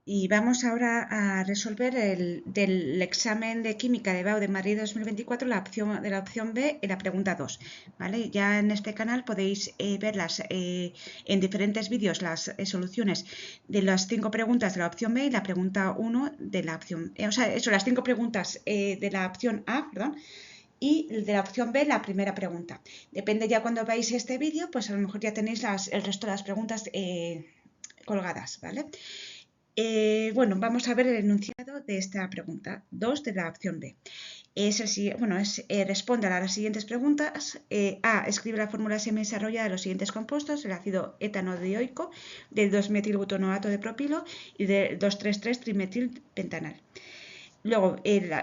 Y vamos ahora a resolver del examen de química de BAU de Madrid 2024, la opción B en la pregunta 2. ¿Vale? Ya en este canal podéis ver en diferentes vídeos las soluciones de las 5 preguntas de la opción B y la pregunta 1 de la opción o sea, eso, las 5 preguntas de la opción A, perdón, y de la opción B la primera pregunta. Depende ya cuando veáis este vídeo, pues a lo mejor ya tenéis el resto de las preguntas colgadas, ¿vale? Bueno, vamos a ver el enunciado de esta pregunta 2 de la opción B. Responde a las siguientes preguntas. A. Escribe la fórmula semidesarrollada de los siguientes compuestos: el ácido etanodioico, del 2-metilbutonoato de propilo y del 2,3,3-trimetilpentanal. Luego, el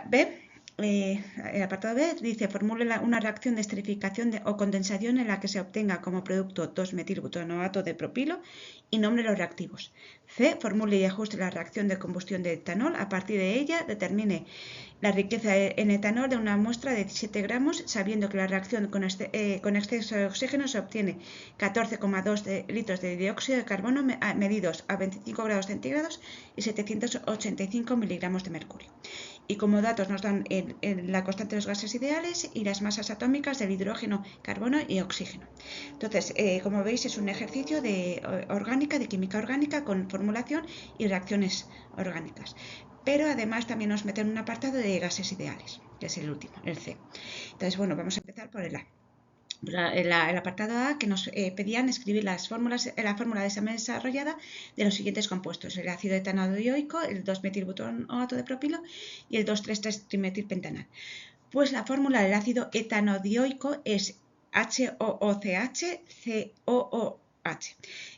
apartado B dice: formule una reacción de esterificación o condensación en la que se obtenga como producto 2-metilbutonoato de propilo y nombre los reactivos. C. Formule y ajuste la reacción de combustión de etanol. A partir de ella, determine la riqueza en etanol de una muestra de 17 gramos, sabiendo que la reacción con exceso de oxígeno se obtiene 14,2 litros de dióxido de carbono medidos a 25 grados centígrados y 785 miligramos de mercurio. Y como datos nos dan la constante de los gases ideales y las masas atómicas del hidrógeno, carbono y oxígeno. Entonces, como veis, es un ejercicio de química orgánica con formulación y reacciones orgánicas. Pero además también nos meten un apartado de gases ideales, que es el último, el C. Entonces, bueno, vamos a empezar por el A. El apartado A, que nos pedían escribir la fórmula de examen desarrollada de los siguientes compuestos: el ácido etanodioico, el 2-metilbutonoato de propilo y el 2,3,3-trimetilpentanal. Pues la fórmula del ácido etanodioico es HOOCH-COOH.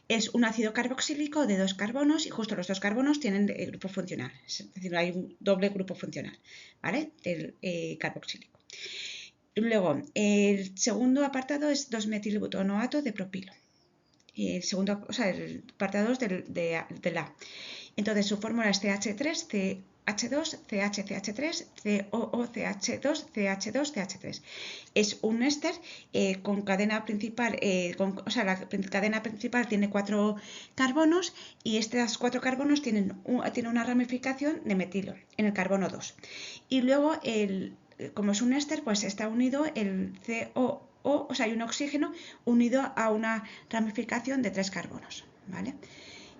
Es un ácido carboxílico de 2 carbonos y justo los 2 carbonos tienen grupo funcional, es decir, hay un doble grupo funcional, ¿vale? Del carboxílico. Luego, el segundo apartado es 2-metilbutonoato de propilo. Y el segundo, o sea, el apartado 2 del A. Entonces, su fórmula es CH3, CH2, CH3, COOCH2, CH2, CH3. Es un éster con cadena principal, la cadena principal tiene 4 carbonos y estos 4 carbonos tienen una ramificación de metilo en el carbono 2. Y luego, como es un éster, pues está unido el COO, o sea, hay un oxígeno unido a una ramificación de 3 carbonos, ¿vale?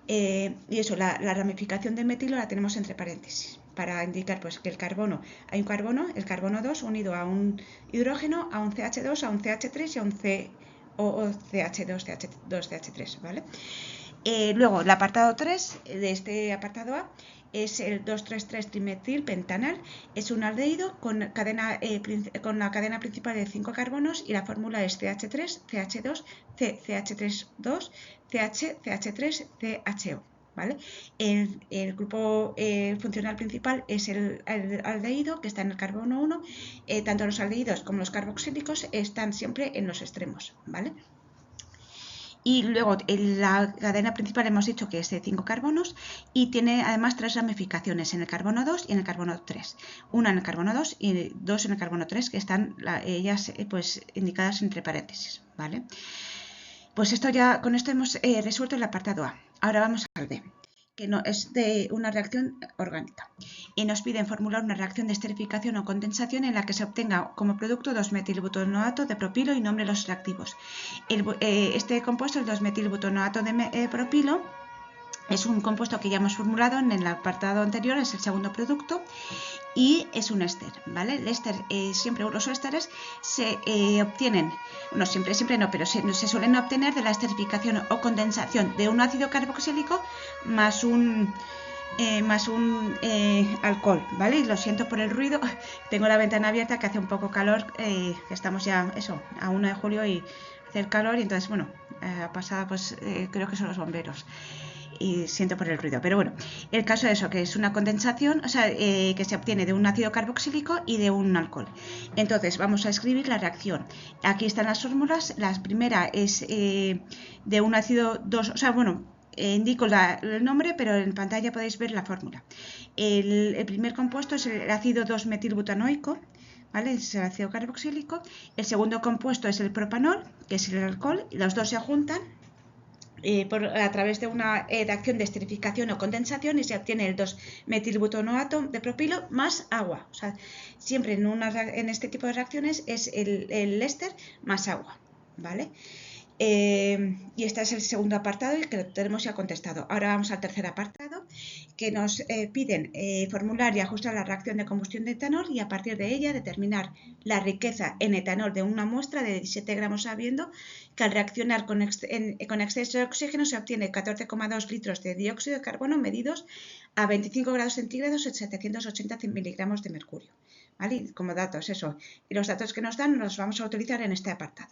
Y eso, la ramificación de metilo la tenemos entre paréntesis para indicar pues que el carbono, hay un carbono, el carbono 2 unido a un hidrógeno, a un CH2, a un CH3 y a un COOCH2, CH2CH3, ¿vale? Luego, el apartado 3 de este apartado A es el 2,3,3-trimetilpentanal. Es un aldehído con la cadena principal de 5 carbonos y la fórmula es CH3, CH2, CH3,2, CH3, CHO. ¿Vale? El grupo funcional principal es el aldehído, que está en el carbono 1. Tanto los aldehídos como los carboxílicos están siempre en los extremos, ¿vale? Y luego en la cadena principal hemos dicho que es de 5 carbonos y tiene además 3 ramificaciones en el carbono 2 y en el carbono 3. Una en el carbono 2 y 2 en el carbono 3, que están ellas pues indicadas entre paréntesis, ¿vale? Pues con esto hemos resuelto el apartado A. Ahora vamos al B, que no, es de una reacción orgánica. Y nos piden formular una reacción de esterificación o condensación en la que se obtenga como producto 2-metilbutonoato de propilo y nombre los reactivos. Este compuesto, el 2-metilbutonoato de propilo, es un compuesto que ya hemos formulado en el apartado anterior, es el segundo producto y es un éster, ¿vale? El éster, siempre los ésteres se obtienen, no siempre no, pero se suelen obtener de la esterificación o condensación de un ácido carboxílico más un alcohol, ¿vale? Y lo siento por el ruido, tengo la ventana abierta que hace un poco calor, que estamos ya, a 1 de julio y hace el calor y entonces, bueno, ha pasado, pues creo que son los bomberos. Y siento por el ruido, pero bueno, el caso es eso, que es una condensación, que se obtiene de un ácido carboxílico y de un alcohol. Entonces vamos a escribir la reacción. Aquí están las fórmulas. La primera es de un ácido 2, indico el nombre, pero en pantalla podéis ver la fórmula. El primer compuesto es el ácido 2-metilbutanoico, ¿vale? Es el ácido carboxílico. El segundo compuesto es el propanol, que es el alcohol, y los dos se juntan, a través de una reacción de esterificación o condensación y se obtiene el 2-metilbutonoato de propilo más agua. O sea, siempre en este tipo de reacciones es el éster más agua, ¿vale? Y este es el segundo apartado y que lo tenemos ya contestado. Ahora vamos al tercer apartado, que nos piden formular y ajustar la reacción de combustión de etanol y a partir de ella determinar la riqueza en etanol de una muestra de 17 gramos, sabiendo que al reaccionar con exceso de oxígeno se obtiene 14,2 litros de dióxido de carbono medidos a 25 grados centígrados en 780 miligramos de mercurio. ¿Vale? Y como datos, eso. Y los datos que nos dan los vamos a utilizar en este apartado.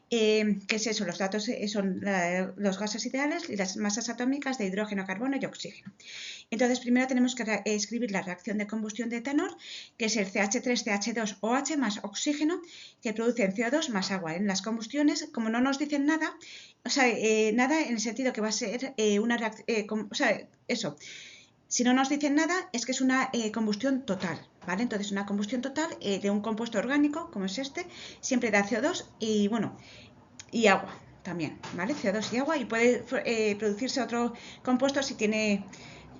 ¿Qué es eso? Los datos son los gases ideales y las masas atómicas de hidrógeno, carbono y oxígeno. Entonces, primero tenemos que escribir la reacción de combustión de etanol, que es el CH3CH2OH más oxígeno, que producen CO2 más agua. En las combustiones, como no nos dicen nada, o sea, nada en el sentido que va a ser una reacción, o sea, eso. Si no nos dicen nada, es que es una combustión total, ¿vale? Entonces, una combustión total de un compuesto orgánico, como es este, siempre da CO2 y, bueno, y agua también, ¿vale? CO2 y agua, y puede producirse otro compuesto si tiene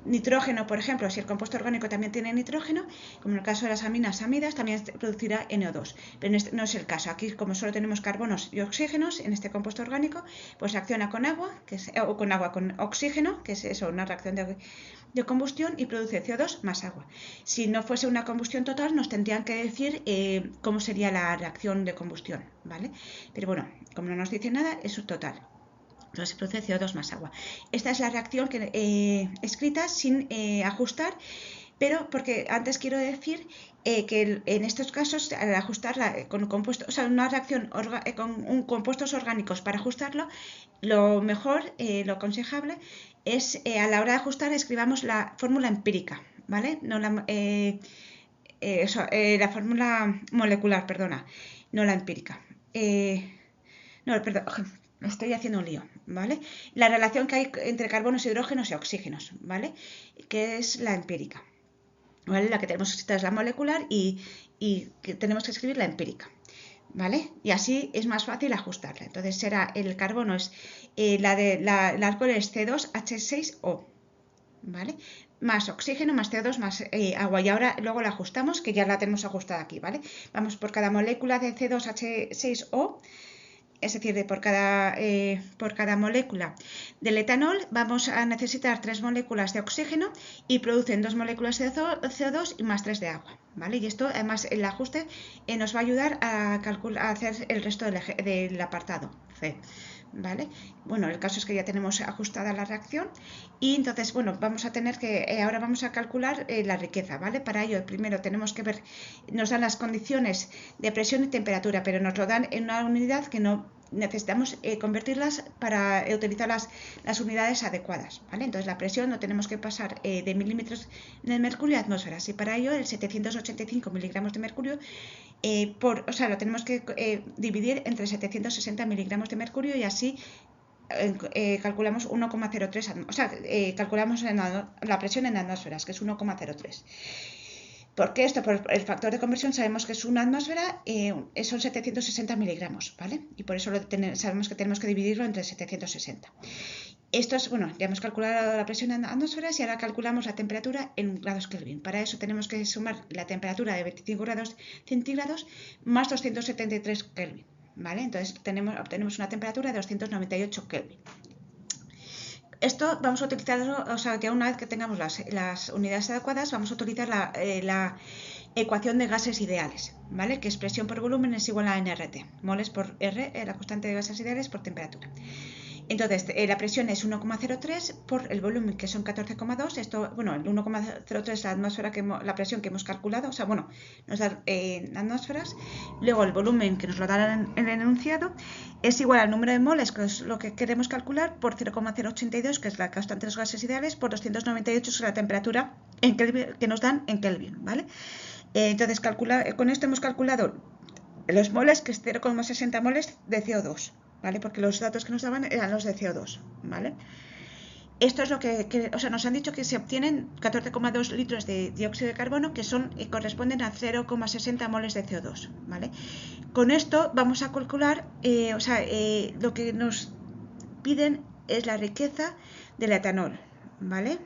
nitrógeno, por ejemplo, si el compuesto orgánico también tiene nitrógeno, como en el caso de las amidas, también producirá NO2. Pero no es el caso. Aquí, como solo tenemos carbonos y oxígenos en este compuesto orgánico, pues reacciona con agua, con oxígeno, que es eso, una reacción de combustión, y produce CO2 más agua. Si no fuese una combustión total, nos tendrían que decir cómo sería la reacción de combustión, ¿vale? Pero bueno, como no nos dice nada, es total. Entonces se produce CO2 más agua. Esta es la reacción escrita sin ajustar, pero porque antes quiero decir que en estos casos, al ajustarla con compuestos, o sea, una reacción con compuestos orgánicos, para ajustarlo, lo mejor, lo aconsejable es a la hora de ajustar escribamos la fórmula empírica, ¿vale? No la fórmula molecular, perdona, no la empírica. No, perdón, me estoy haciendo un lío, ¿vale? La relación que hay entre carbonos, hidrógenos y oxígenos, ¿vale? Que es la empírica, ¿vale? La que tenemos que citar es la molecular y que tenemos que escribir la empírica, ¿vale? Y así es más fácil ajustarla. Entonces será el carbono es el alcohol es C2H6O, ¿vale? Más oxígeno, más CO2, más agua. Y ahora luego la ajustamos, que ya la tenemos ajustada aquí, ¿vale? Vamos por cada molécula de C2H6O. Es decir, por cada molécula del etanol vamos a necesitar 3 moléculas de oxígeno y producen 2 moléculas de CO2 y más 3 de agua, ¿vale? Y esto, además, el ajuste nos va a ayudar a hacer el resto del apartado C, ¿vale? Bueno, el caso es que ya tenemos ajustada la reacción y entonces, bueno, vamos a tener que, ahora vamos a calcular la riqueza, ¿vale? Para ello, primero tenemos que ver, nos dan las condiciones de presión y temperatura, pero nos lo dan en una unidad que no necesitamos convertirlas para utilizar las unidades adecuadas, ¿vale? Entonces la presión no tenemos que pasar de milímetros de mercurio a atmósferas y para ello el 785 miligramos de mercurio lo tenemos que dividir entre 760 miligramos de mercurio y así calculamos 1,03, calculamos la presión en atmósferas, que es 1,03. ¿Por qué esto? Por el factor de conversión sabemos que es una atmósfera, son 760 miligramos, ¿vale? Y por eso sabemos que tenemos que dividirlo entre 760. Esto es, bueno, ya hemos calculado la presión en atmósferas y ahora calculamos la temperatura en grados Kelvin. Para eso tenemos que sumar la temperatura de 25 grados centígrados más 273 Kelvin, ¿vale? Entonces obtenemos una temperatura de 298 Kelvin. Esto vamos a utilizarlo, o sea, que una vez que tengamos las unidades adecuadas, vamos a utilizar la ecuación de gases ideales, ¿vale? Que es presión por volumen es igual a nRT, moles por R, la constante de gases ideales por temperatura. Entonces, la presión es 1,03 por el volumen, que son 14,2. Esto, bueno, el 1,03 es la atmósfera la presión que hemos calculado, o sea, bueno, nos da atmósferas. Luego el volumen, que nos lo dan en el enunciado, es igual al número de moles, que es lo que queremos calcular, por 0,082, que es la constante de los gases ideales, por 298, que es la temperatura en Kelvin, que nos dan en Kelvin, ¿vale? Entonces, con esto hemos calculado los moles, que es 0,60 moles de CO2. ¿Vale? Porque los datos que nos daban eran los de CO2, ¿vale? Esto es lo nos han dicho que se obtienen 14,2 litros de dióxido de carbono, que corresponden a 0,60 moles de CO2, ¿vale? Con esto vamos a calcular, lo que nos piden es la riqueza del etanol, ¿vale?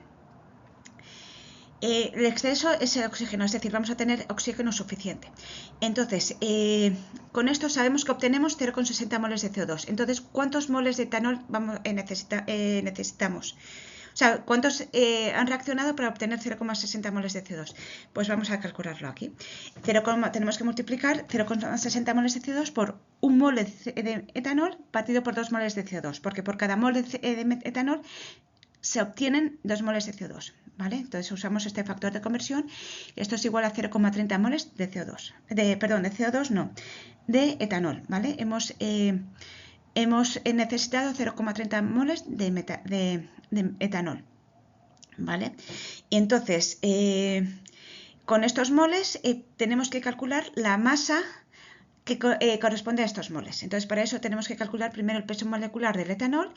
El exceso es el oxígeno, es decir, vamos a tener oxígeno suficiente. Entonces, con esto sabemos que obtenemos 0,60 moles de CO2. Entonces, ¿cuántos moles de etanol necesitamos? O sea, ¿cuántos han reaccionado para obtener 0,60 moles de CO2? Pues vamos a calcularlo aquí. Tenemos que multiplicar 0,60 moles de CO2 por 1 mole de etanol partido por 2 moles de CO2, porque por cada mol de etanol se obtienen 2 moles de CO2, ¿vale? Entonces usamos este factor de conversión. Esto es igual a 0,30 moles de CO2. De CO2 no, de etanol, ¿vale? Hemos necesitado 0,30 moles de etanol, ¿vale? Y entonces, con estos moles tenemos que calcular la masa que corresponde a estos moles. Entonces, para eso tenemos que calcular primero el peso molecular del etanol,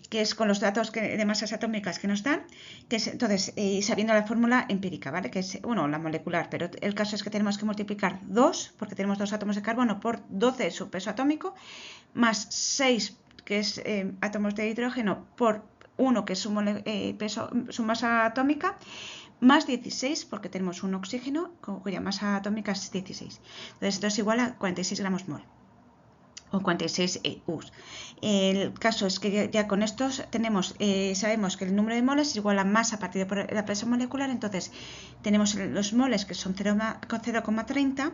que es con los datos de masas atómicas que nos dan, que es, entonces, sabiendo la fórmula empírica, ¿vale? Que es, bueno, la molecular, pero el caso es que tenemos que multiplicar 2, porque tenemos 2 átomos de carbono, por 12 su peso atómico, más 6, que es átomos de hidrógeno, por 1, que es su masa atómica, más 16, porque tenemos un oxígeno cuya masa atómica es 16. Entonces esto es igual a 46 gramos mol o 46 US. El caso es que ya con estos sabemos que el número de moles es igual a masa partido por la peso molecular. Entonces tenemos los moles, que son 0,30,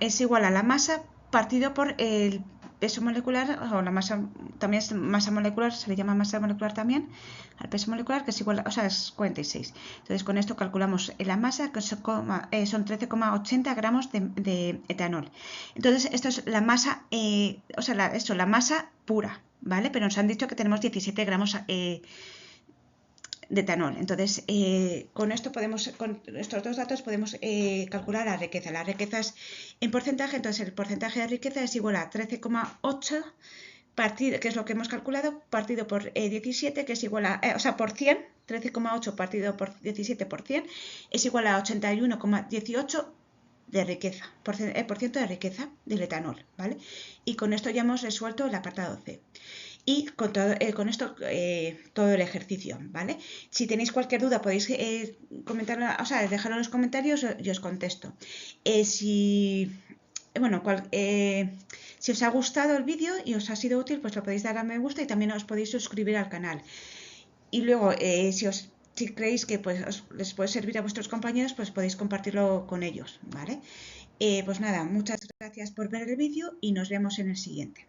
es igual a la masa partido por el peso molecular, o la masa, también es masa molecular, se le llama masa molecular también al peso molecular, que es igual, o sea, es 46. Entonces con esto calculamos la masa, que son 13,80 gramos de etanol. Entonces esto es la masa, la masa pura, ¿vale? Pero nos han dicho que tenemos 17 gramos de etanol. Entonces, con estos dos datos podemos calcular la riqueza. La riqueza es en porcentaje, entonces el porcentaje de riqueza es igual a 13,8 partido, que es lo que hemos calculado, partido por 17, que es igual a, por 100, 13,8 partido por 17 por 100, es igual a 81,18 de riqueza, por ciento de riqueza del etanol, ¿vale? Y con esto ya hemos resuelto el apartado C. Y con esto todo el ejercicio, ¿vale? Si tenéis cualquier duda podéis comentarla, dejarlo en los comentarios y os contesto. Si os ha gustado el vídeo y os ha sido útil, pues lo podéis dar a me gusta y también os podéis suscribir al canal. Y luego, si creéis que les puede servir a vuestros compañeros, pues podéis compartirlo con ellos, ¿vale? Pues nada, muchas gracias por ver el vídeo y nos vemos en el siguiente.